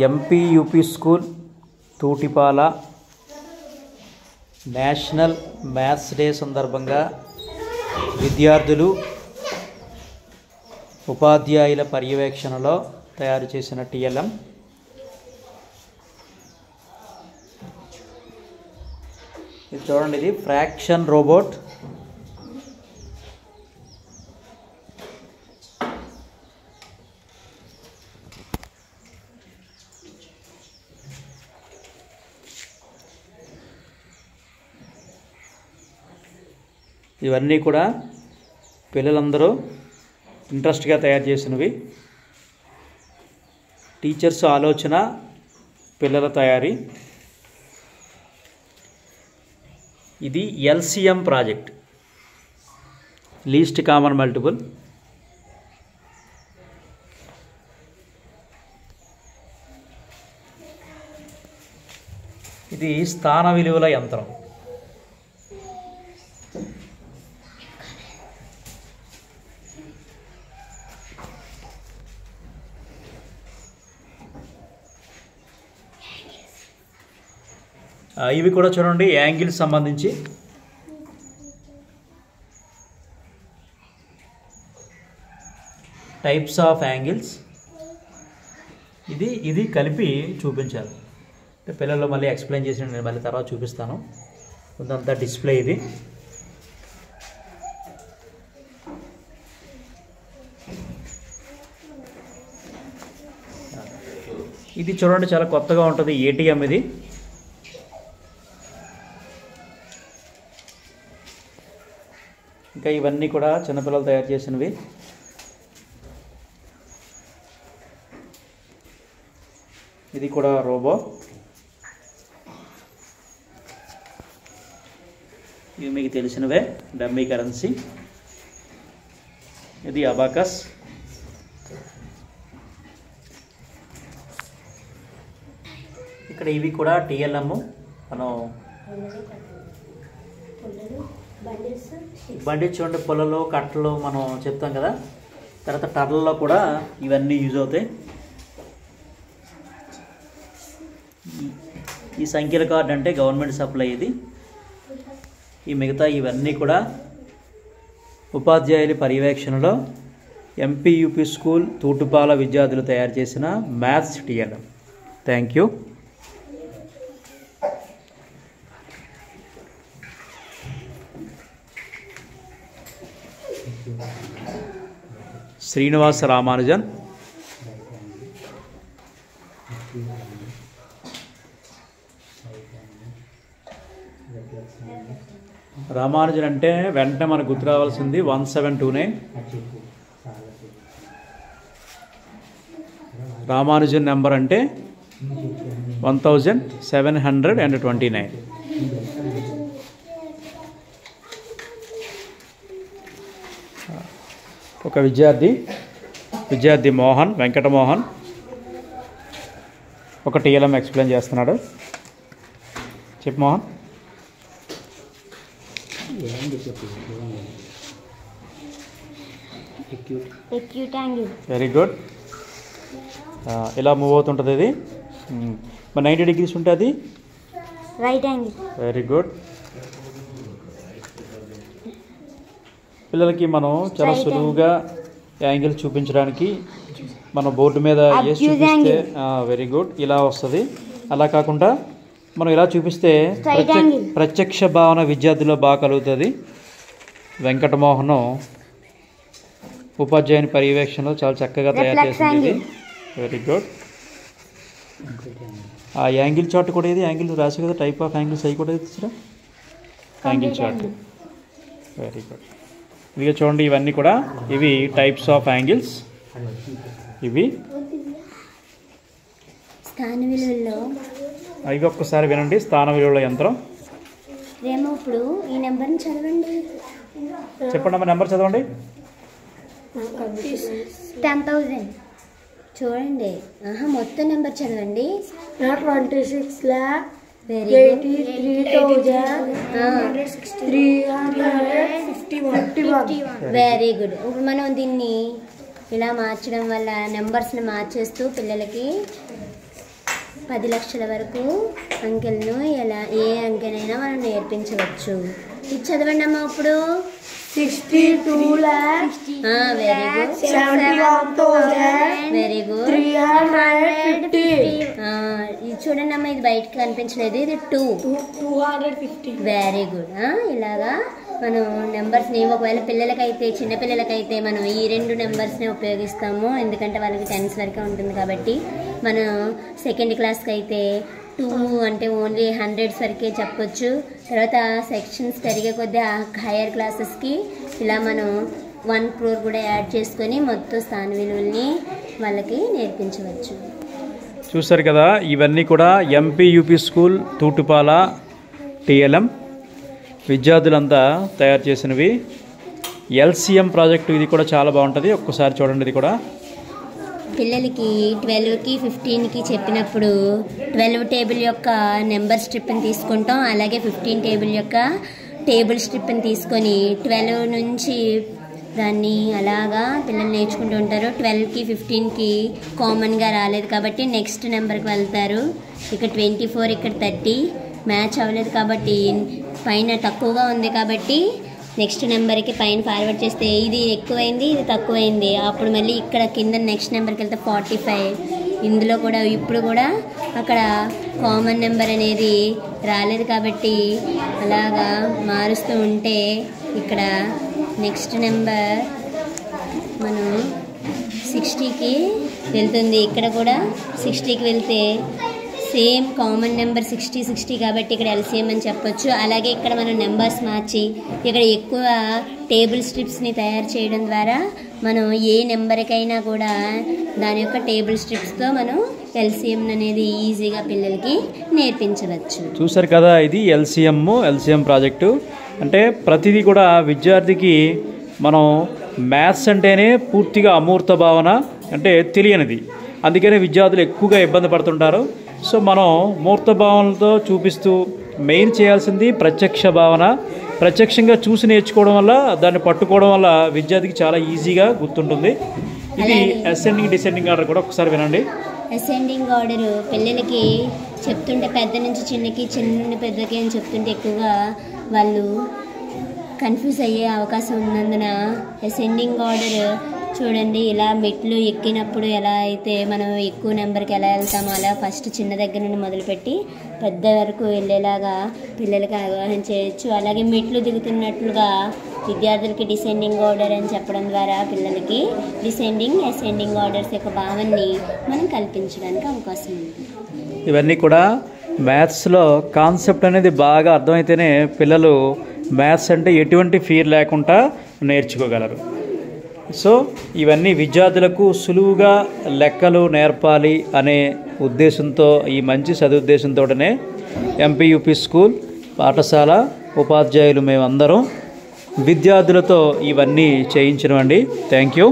MP UP school Thutipala national maths day సందర్భంగా విద్యార్థులు ఉపాధ్యాయుల పర్యవేక్షణలో తయారు చేసిన టిఎల్ఎం. ఇది చూడండి, ఇది ఫ్రాక్షన్ రోబోట్. ఇవన్నీ కూడా పిల్లలందరూ ఇంట్రెస్ట్గా తయారు చేసినవి. టీచర్స్ ఆలోచన, పిల్లల తయారీ. ఇది LCM project, least common multiple. ఇది స్థాన విలువల యంత్రం. ఇవి కూడా చూడండి, యాంగిల్స్ సంబంధించి. Types of angles. ఇది కలిపి చూపించాలి. పిల్లలు మళ్ళీ ఎక్స్ప్లెయిన్ చేసి నేను మళ్ళీ తర్వాత చూపిస్తాను. కొంతంతా డిస్ప్లే. ఇది చూడండి, చాలా కొత్తగా ఉంటుంది. ఏటీఎం ఇది. ఇంకా ఇవన్నీ కూడా చిన్నపిల్లలు తయారు చేసినవి. ఇది కూడా రోబో. ఇవి మీకు తెలిసినవే, డమ్మీ కరెన్సీ. ఇది అబాకస్. ఇక్కడ ఇవి కూడా టిఎల్ఎం. మనం బండి చూడండి, పొలలో కట్టలు మనం చెప్తాం కదా. తర్వాత టర్లలో కూడా ఇవన్నీ యూజ్ అవుతాయి. ఈ సంఖ్యల కార్డు అంటే గవర్నమెంట్ సప్లై ఇది. ఈ మిగతా ఇవన్నీ కూడా ఉపాధ్యాయుల పర్యవేక్షణలో ఎంపీ యూపీ స్కూల్ తూటుపాల విద్యార్థులు తయారు చేసిన maths TLM. Thank you. Srinivasa Ramanujan. Ramanujan అంటే వెంటనే మనకు గుర్తు రావాల్సింది 1729. రామానుజన్ నెంబర్ అంటే 1729. ఒక విద్యార్థి మోహన్, వెంకటమోహన్ ఒక టిఎల్ఎం ఎక్స్ప్లెయిన్ చేస్తున్నాడు. చెప్పు మోహన్. Very good. ఇలా మూవ్ అవుతుంటుంది ఇది. మరి 90 degrees ఉంటుంది రైట్ యాంగిల్. Very good. పిల్లలకి మనం చాలా సులువుగా యాంగిల్ చూపించడానికి మన బోర్డు మీద వేసి చూపిస్తే వెరీ గుడ్ ఇలా వస్తుంది. అలా కాకుండా మనం ఇలా చూపిస్తే ప్రత్యక్ష భావన విద్యార్థుల్లో బాగా కలుగుతుంది. వెంకటమోహన్ ఉపాధ్యాయుని పర్యవేక్షణలో చాలా చక్కగా తయారు చేసింది. Very good. ఆ యాంగిల్ చార్ట్ కూడా ఇది. యాంగిల్ రాసి కదా, టైప్ ఆఫ్ యాంగిల్స్ అవి కూడా ఇచ్చిరా. Angle chart. Very good. ఇవి చూడండి, ఇవన్నీ కూడా ఇవి టైప్స్ ఆఫ్ యాంగిల్స్. ఇవి ఇవి ఒక్కసారి వినండి. స్థాన విలువల యంత్రం. ఇప్పుడు ఈ నెంబర్ని చదవండి. చెప్పండి అమ్మ, నెంబర్ చదవండి. 10,000 చూడండి. మొత్తం నెంబర్ చదవండి. 26,83,351. Very good. ఇప్పుడు మనం దీన్ని ఇలా మార్చడం వల్ల నెంబర్స్ని మార్చేస్తూ పిల్లలకి 10 లక్షల వరకు అంకెలను ఏ అంకెనైనా మనం నేర్పించవచ్చు. ఇది చదవండి అమ్మా ఇప్పుడు. 62 lakhs. Very good. 71,000. Very good. 350. ఇది చూడండి అమ్మా, ఇది బయటకు కనిపించలేదు, ఇది 250. Very good. ఇలాగా మనం నెంబర్స్ని ఒకవేళ పిల్లలకైతే చిన్నపిల్లలకైతే మనం ఈ 2 నెంబర్స్ని ఉపయోగిస్తాము, ఎందుకంటే వాళ్ళకి 10s వరకే ఉంటుంది కాబట్టి. మనం సెకండ్ క్లాస్కి అయితే 2 అంటే ఓన్లీ 100s వరకే చెప్పొచ్చు. తర్వాత సెక్షన్స్ పెరిగే కొద్దీ హైయర్ క్లాసెస్కి ఇలా మనం 1 crore కూడా యాడ్ చేసుకొని మొత్తం స్థాన విలువల్ని వాళ్ళకి నేర్పించవచ్చు. చూసారు కదా, ఇవన్నీ కూడా ఎంపీయూపీ స్కూల్ తూటుపాల టీఎల్ఎం విద్యార్థులంతా తయారు చేసినవి. ఎల్సిఎం ప్రాజెక్టు ఇది కూడా చాలా బాగుంటుంది, ఒక్కసారి చూడండి. ఇది కూడా పిల్లలకి 12కి 15కి చెప్పినప్పుడు 12 టేబుల్ యొక్క నెంబర్ స్ట్రిప్ని తీసుకుంటాం, అలాగే 15 టేబుల్ యొక్క టేబుల్ స్ట్రిప్ని తీసుకొని 12 నుంచి దాన్ని అలాగా పిల్లలు నేర్చుకుంటూ ఉంటారు. 12కి 15కి కామన్గా రాలేదు కాబట్టి నెక్స్ట్ నెంబర్కి వెళ్తారు. ఇక్కడ 24, ఇక్కడ 30 మ్యాచ్ అవ్వలేదు కాబట్టి పైన తక్కువగా ఉంది కాబట్టి నెక్స్ట్ నెంబర్కి పైన ఫార్వర్డ్ చేస్తే ఇది ఎక్కువైంది, ఇది తక్కువైంది, అప్పుడు మళ్ళీ ఇక్కడ కింద నెక్స్ట్ నెంబర్కి వెళ్తే 45. ఇందులో కూడా ఇప్పుడు కూడా అక్కడ కామన్ నెంబర్ అనేది రాలేదు కాబట్టి అలాగా మారుస్తూ ఉంటే ఇక్కడ నెక్స్ట్ నెంబర్ మనం 60కి వెళ్తుంది. ఇక్కడ కూడా 60కి వెళ్తే సేమ్ కామన్ నెంబర్ 60 కాబట్టి ఇక్కడ ఎల్సిఎం అని చెప్పొచ్చు. అలాగే ఇక్కడ మనం నెంబర్స్ మార్చి ఇక్కడ ఎక్కువ టేబుల్ స్ట్రిప్స్ని తయారు చేయడం ద్వారా మనం ఏ నెంబర్కైనా కూడా దాని యొక్క టేబుల్ స్ట్రిప్స్తో మనం ఎల్సిఎం అనేది ఈజీగా పిల్లలకి నేర్పించవచ్చు. చూసారు కదా, ఇది ఎల్సిఎం ప్రాజెక్టు. అంటే ప్రతిదీ కూడా విద్యార్థికి మనం మ్యాథ్స్ అంటేనే పూర్తిగా అమూర్త భావన, అంటే తెలియనిది. అందుకనే విద్యార్థులు ఎక్కువగా ఇబ్బంది పడుతుంటారు. సో మనం మూర్త భావనలతో చూపిస్తూ మెయిన్ చేయాల్సింది ప్రత్యక్ష భావన. ప్రత్యక్షంగా చూసి నేర్చుకోవడం వల్ల, దాన్ని పట్టుకోవడం వల్ల విద్యార్థికి చాలా ఈజీగా గుర్తుంటుంది. ఇది అసెండింగ్ డిసెండింగ్ ఆర్డర్ కూడా ఒకసారి వినండి. అసెండింగ్ ఆర్డర్ పిల్లలకి చెప్తుంటే పెద్ద నుంచి చిన్నకి, చిన్న నుండి పెద్దకి అని చెప్తుంటే ఎక్కువగా వాళ్ళు కన్ఫ్యూజ్ అయ్యే అవకాశం ఉన్నందున అసెండింగ్ ఆర్డర్ చూడండి. ఇలా మెట్లు ఎక్కినప్పుడు ఎలా అయితే మనం ఎక్కువ నెంబర్కి ఎలా వెళ్తామో అలా ఫస్ట్ చిన్న దగ్గర నుండి మొదలుపెట్టి పెద్ద వరకు వెళ్ళేలాగా పిల్లలకి అవగాహన చేయొచ్చు. అలాగే మెట్లు దిగుతున్నట్లుగా విద్యార్థులకి డిసెండింగ్ ఆర్డర్ అని చెప్పడం ద్వారా పిల్లలకి డిసెండింగ్ అసెండింగ్ ఆర్డర్స్ యొక్క భావాన్ని మనం కల్పించడానికి అవకాశం ఉంది. ఇవన్నీ కూడా మ్యాథ్స్లో కాన్సెప్ట్ అనేది బాగా అర్థమైతేనే పిల్లలు మ్యాథ్స్ అంటే ఎటువంటి ఫీర్ లేకుండా నేర్చుకోగలరు. సో ఇవన్నీ విద్యార్థులకు సులువుగా లెక్కలు నేర్పాలి అనే ఉద్దేశంతో, ఈ మంచి సదుద్దేశంతోనే ఎంపీయూపీ స్కూల్ పాఠశాల ఉపాధ్యాయులు మేమందరం విద్యార్థులతో ఇవన్నీ చేయించినవండి. Thank you.